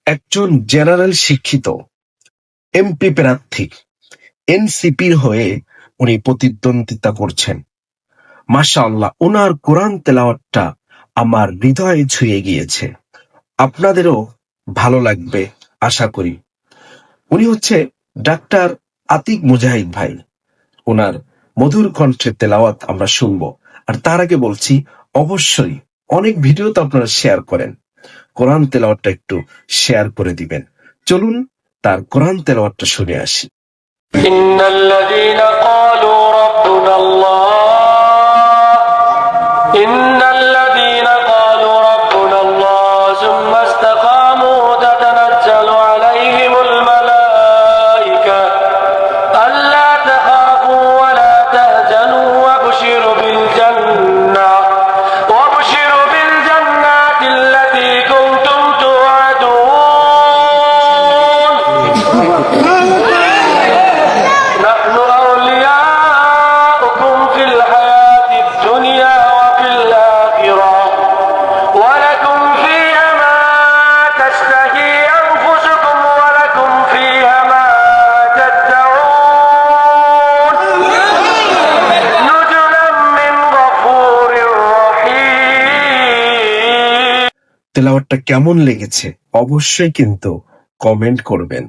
একজন জেনারেল শিক্ষিত এমপি প্রার্থী এনসিপির হয়ে উনি প্রতিদ্বন্দ্বিতা করছেন। মাশাআল্লাহ, ওনার কোরআন তেলাওয়াতটা আমার হৃদয়ে ছুঁয়ে গিয়েছে। আপনাদেরও ভালো লাগবে আশা করি। উনি হচ্ছে ডাক্তার আতিক মুজাহিদ ভাই। ওনার মধুর কণ্ঠের তেলাওয়াত আমরা শুনবো। আর তার আগে বলছি, অবশ্যই অনেক ভিডিও তো আপনারা শেয়ার করেন, কোরআন তেলাওয়াতটা একটু শেয়ার করে দিবেন। চলুন তার কোরআন তেলাওয়াতটা শুনে আসি। তেলাওয়াতটা কেমন লেগেছে অবশ্যই কিন্তু কমেন্ট করবেন।